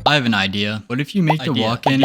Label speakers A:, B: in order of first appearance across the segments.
A: I have an idea. What if you make the walk-in?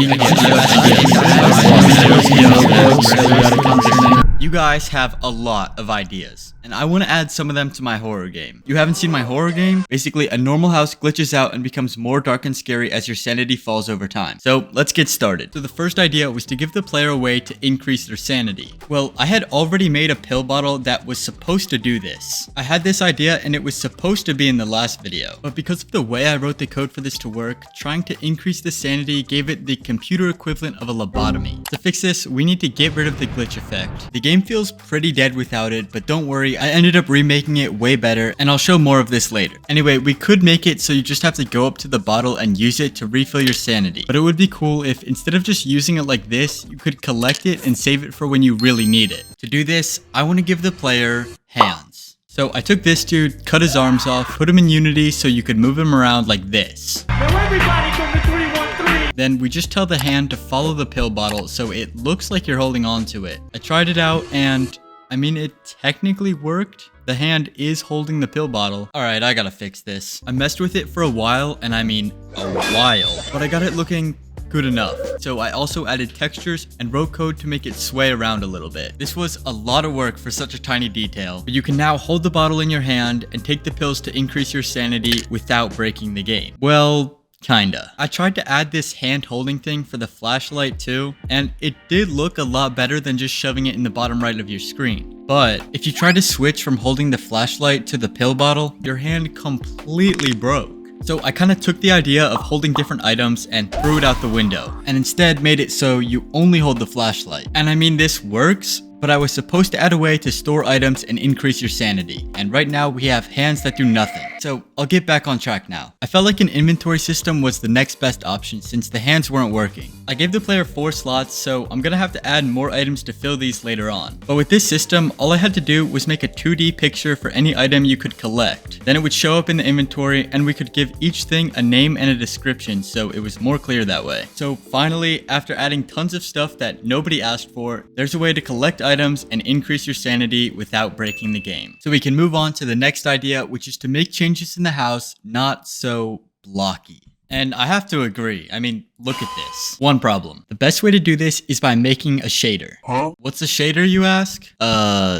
A: You guys have a lot of ideas, and I want to add some of them to my horror game. You haven't seen my horror game? Basically, a normal house glitches out and becomes more dark and scary as your sanity falls over time. So let's get started. So the first idea was to give the player a way to increase their sanity. Well, I had already made a pill bottle that was supposed to do this. I had this idea and it was supposed to be in the last video, but because of the way I wrote the code for this to work, trying to increase the sanity gave it the computer equivalent of a lobotomy. To fix this, we need to get rid of the glitch effect. The game feels pretty dead without it, but don't worry, I ended up remaking it way better, and I'll show more of this later. Anyway, we could make it so you just have to go up to the bottle and use it to refill your sanity. But it would be cool if instead of just using it like this, you could collect it and save it for when you really need it. To do this, I want to give the player hands. So I took this dude, cut his arms off, put him in Unity so you could move him around like this.
B: Now everybody come to 313.
A: Then we just tell the hand to follow the pill bottle so it looks like you're holding on to it. I tried it out and, I mean, it technically worked. The hand is holding the pill bottle. Alright, I gotta fix this. I messed with it for a while, and I mean a while, but I got it looking good enough. So I also added textures and wrote code to make it sway around a little bit. This was a lot of work for such a tiny detail, but you can now hold the bottle in your hand and take the pills to increase your sanity without breaking the game. Well, kinda. I tried to add this hand holding thing for the flashlight too, and it did look a lot better than just shoving it in the bottom right of your screen. But if you try to switch from holding the flashlight to the pill bottle, your hand completely broke. So I kind of took the idea of holding different items and threw it out the window, and instead made it so you only hold the flashlight. And I mean, this works, but I was supposed to add a way to store items and increase your sanity. And right now we have hands that do nothing. So I'll get back on track now. I felt like an inventory system was the next best option since the hands weren't working. I gave the player 4 slots, so I'm gonna have to add more items to fill these later on. But with this system, all I had to do was make a 2D picture for any item you could collect. Then it would show up in the inventory and we could give each thing a name and a description so it was more clear that way. So finally, after adding tons of stuff that nobody asked for, there's a way to collect items and increase your sanity without breaking the game. So we can move on to the next idea, which is to make changes in the house not so blocky. And I have to agree. I mean, look at this. One problem. The best way to do this is by making a shader. Huh? What's a shader, you ask?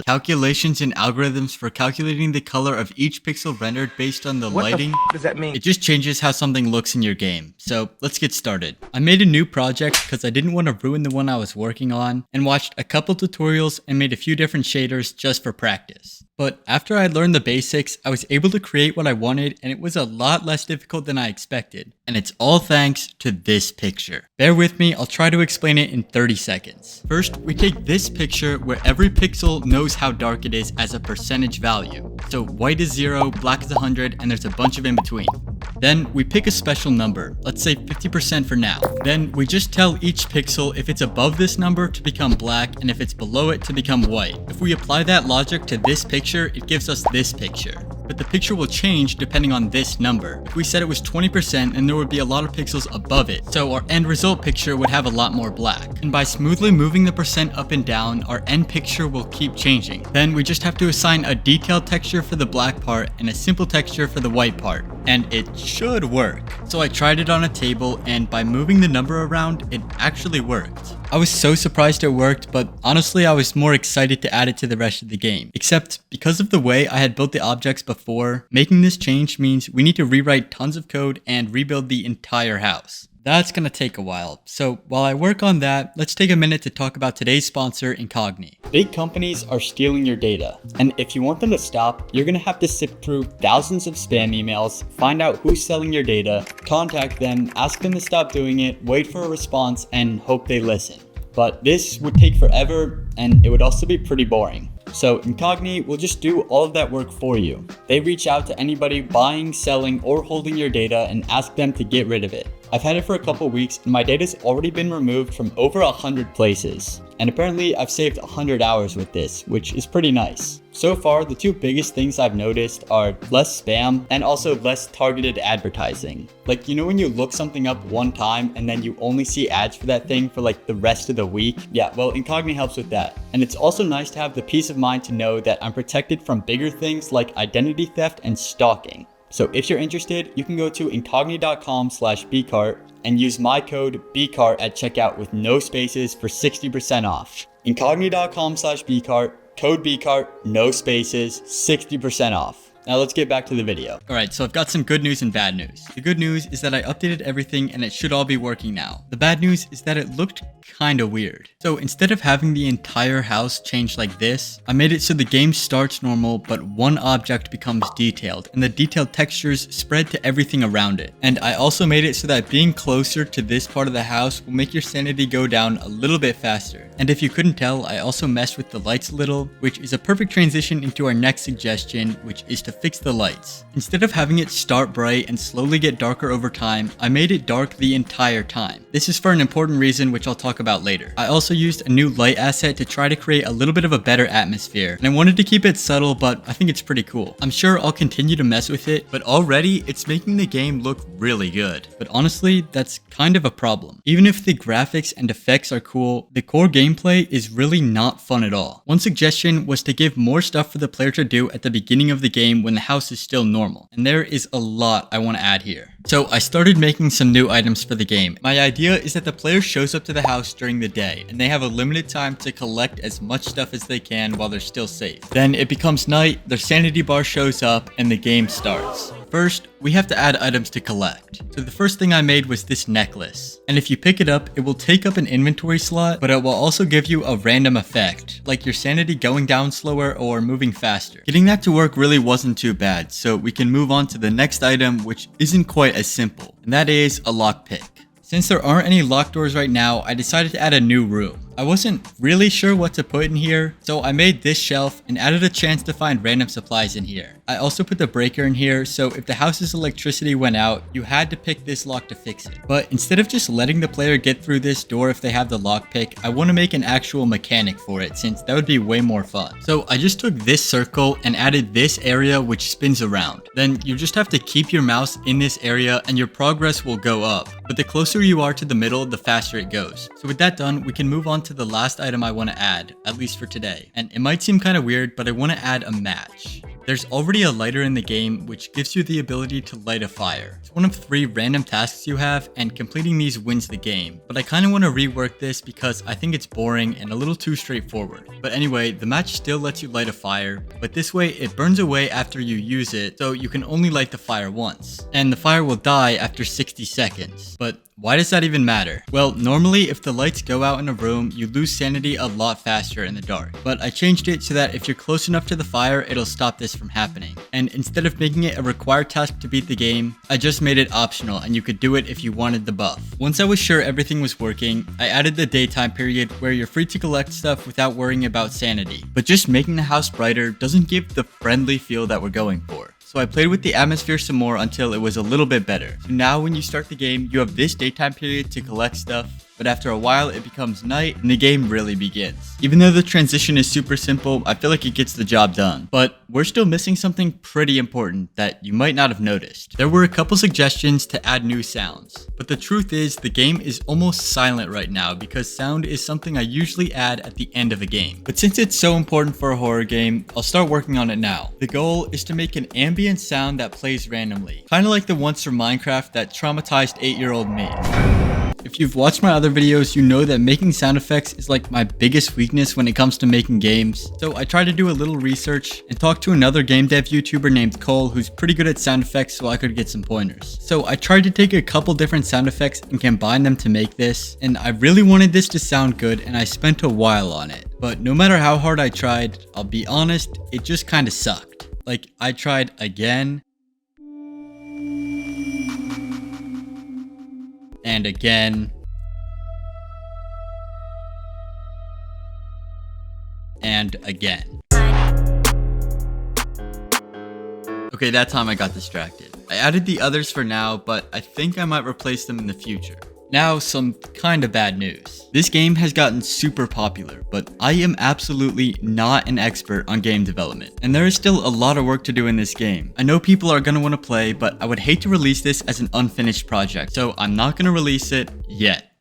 A: Calculations and algorithms for calculating the color of each pixel rendered based on the lighting.
B: What does that mean?
A: It just changes how something looks in your game. So let's get started. I made a new project because I didn't want to ruin the one I was working on, and watched a couple tutorials and made a few different shaders just for practice. But after I learned the basics, I was able to create what I wanted, and it was a lot less difficult than I expected. And it's all thanks to this picture. Bear with me, I'll try to explain it in 30 seconds. First, we take this picture where every pixel knows how dark it is as a percentage value. So white is 0, black is 100, and there's a bunch of in between. Then we pick a special number, let's say 50% for now. Then we just tell each pixel if it's above this number to become black and if it's below it to become white. If we apply that logic to this picture, it gives us this picture. But the picture will change depending on this number. If we said it was 20%, then there would be a lot of pixels above it, so our end result picture would have a lot more black. And by smoothly moving the percent up and down, our end picture will keep changing. Then we just have to assign a detailed texture for the black part and a simple texture for the white part. And it should work. So I tried it on a table, and by moving the number around, it actually worked. I was so surprised it worked, but honestly I was more excited to add it to the rest of the game. Except because of the way I had built the objects before, making this change means we need to rewrite tons of code and rebuild the entire house. That's gonna take a while, so while I work on that, let's take a minute to talk about today's sponsor, Incogni. Big companies are stealing your data, and if you want them to stop, you're gonna have to sift through thousands of spam emails, find out who's selling your data, contact them, ask them to stop doing it, wait for a response, and hope they listen. But this would take forever, and it would also be pretty boring. So Incogni will just do all of that work for you. They reach out to anybody buying, selling, or holding your data and ask them to get rid of it. I've had it for a couple weeks and my data's already been removed from over 100 places. And apparently I've saved 100 hours with this, which is pretty nice. So far, the two biggest things I've noticed are less spam and also less targeted advertising. Like, you know when you look something up one time and then you only see ads for that thing for like the rest of the week? Yeah, well, Incogni helps with that. And it's also nice to have the peace of mind to know that I'm protected from bigger things like identity theft and stalking. So if you're interested, you can go to incogni.com/bcart and use my code BCART at checkout with no spaces for 60% off. Incogni.com/bcart, code BCART, no spaces, 60% off. Now let's get back to the video. Alright, so I've got some good news and bad news. The good news is that I updated everything and it should all be working now. The bad news is that it looked kinda weird. So instead of having the entire house change like this, I made it so the game starts normal, but one object becomes detailed, and the detailed textures spread to everything around it. And I also made it so that being closer to this part of the house will make your sanity go down a little bit faster. And if you couldn't tell, I also messed with the lights a little, which is a perfect transition into our next suggestion, which is to fix the lights. Instead of having it start bright and slowly get darker over time, I made it dark the entire time. This is for an important reason, which I'll talk about later. I also used a new light asset to try to create a little bit of a better atmosphere, and I wanted to keep it subtle, but I think it's pretty cool. I'm sure I'll continue to mess with it, but already it's making the game look really good. But honestly, that's kind of a problem. Even if the graphics and effects are cool, the core gameplay is really not fun at all. One suggestion was to give more stuff for the player to do at the beginning of the game when the house is still normal, and there is a lot I want to add here. So I started making some new items for the game. My idea is that the player shows up to the house during the day, and they have a limited time to collect as much stuff as they can while they're still safe. Then it becomes night, their sanity bar shows up, and the game starts. First, we have to add items to collect. So the first thing I made was this necklace. And if you pick it up, it will take up an inventory slot, but it will also give you a random effect, like your sanity going down slower or moving faster. Getting that to work really wasn't too bad, so we can move on to the next item, which isn't quite as simple, and that is a lockpick. Since there aren't any locked doors right now, I decided to add a new room. I wasn't really sure what to put in here, so I made this shelf and added a chance to find random supplies in here. I also put the breaker in here, so if the house's electricity went out, you had to pick this lock to fix it. But instead of just letting the player get through this door if they have the lockpick, I want to make an actual mechanic for it, since that would be way more fun. So I just took this circle and added this area which spins around. Then you just have to keep your mouse in this area and your progress will go up. But the closer you are to the middle, the faster it goes. So with that done, we can move on to the last item I want to add, at least for today. And it might seem kind of weird, but I want to add a match. There's already a lighter in the game which gives you the ability to light a fire. It's one of 3 random tasks you have, and completing these wins the game. But I kind of want to rework this because I think it's boring and a little too straightforward. But anyway, the match still lets you light a fire, but this way it burns away after you use it, so you can only light the fire once. And the fire will die after 60 seconds. But why does that even matter? Well, normally if the lights go out in a room, you lose sanity a lot faster in the dark. But I changed it so that if you're close enough to the fire, it'll stop this from happening. And instead of making it a required task to beat the game, I just made it optional and you could do it if you wanted the buff. Once I was sure everything was working, I added the daytime period where you're free to collect stuff without worrying about sanity. But just making the house brighter doesn't give the friendly feel that we're going for. So I played with the atmosphere some more until it was a little bit better. So now when you start the game, you have this daytime period to collect stuff, but after a while it becomes night and the game really begins. Even though the transition is super simple, I feel like it gets the job done. But we're still missing something pretty important that you might not have noticed. There were a couple suggestions to add new sounds, but the truth is the game is almost silent right now because sound is something I usually add at the end of a game. But since it's so important for a horror game, I'll start working on it now. The goal is to make an ambient sound that plays randomly, kind of like the ones from Minecraft that traumatized 8-year-old me. If you've watched my other videos, you know that making sound effects is like my biggest weakness when it comes to making games. So I tried to do a little research and talk to another game dev YouTuber named Cole who's pretty good at sound effects, so I could get some pointers. So I tried to take a couple different sound effects and combine them to make this, and I really wanted this to sound good and I spent a while on it. But no matter how hard I tried, I'll be honest, it just kinda sucked. Like, I tried again and again and again. Okay, that time I got distracted. I added the others for now, but I think I might replace them in the future. Now, some kinda bad news. This game has gotten super popular, but I am absolutely not an expert on game development, and there is still a lot of work to do in this game. I know people are gonna wanna play, but I would hate to release this as an unfinished project, so I'm not gonna release it yet.